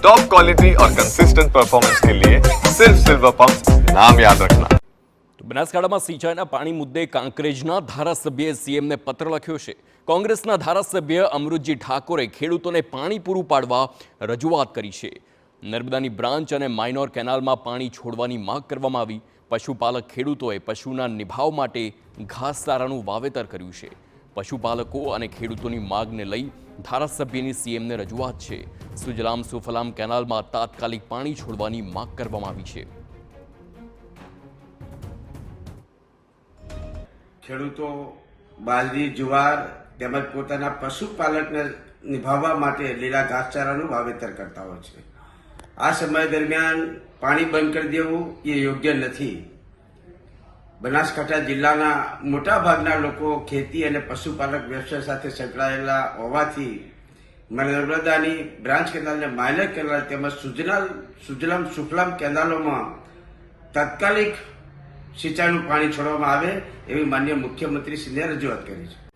Top quality और consistent performance के लिए सिर्फ सिल्वर पंप नाम याद रखना। બનાસકાંઠામાં સિંચાઈના પાણી મુદ્દે કાંકરેજના ધારાસભ્યએ સીએમને પત્ર લખ્યો છે। કોંગ્રેસના ધારાસભ્ય અમૃતજી ઠાકોરે ખેડૂતોને પાણી પૂરું પાડવા રજૂઆત કરી છે। નર્મદાની બ્રાન્ચ અને માઇનોર કેનાલમાં પાણી છોડવાની માંગ કરવામાં આવી। પશુપાલક ખેડૂતોએ પશુના નિભાવ માટે ઘાસચારાનું વાવેતર કર્યું છે। પશુપાલકો અને ખેડૂતોની માંગને લઈ ધારાસભ્યની સીએમને રજૂઆત છે। સુજલામ સુફલામ કેનાલમાં તાત્કાલિક પાણી છોડવાની માંગ કરવામાં આવી છે। ખેડૂતો બાજરી જુવાર તેમજ પોતાના પશુપાલકને નિભાવવા માટે લીલા ઘાસચારાનું વાવેતર કરતા હોય છે। આ સમય દરમિયાન પાણી બંધ કરી દેવું એ યોગ્ય નથી। બનાસકાંઠા જિલ્લાના મોટાભાગના લોકો ખેતી અને પશુપાલક વ્યવસાય સાથે સંકળાયેલા હોવાથી નર્મદાની બ્રાન્ચ કેનાલ અને માઇનર કેનાલ તેમજ સુજલામ સુફલામ કેનાલોમાં તાત્કાલિક સિંચાઈનું પાણી છોડવામાં આવે એવી માનનીય મુખ્યમંત્રીશ્રીને રજૂઆત કરી છે।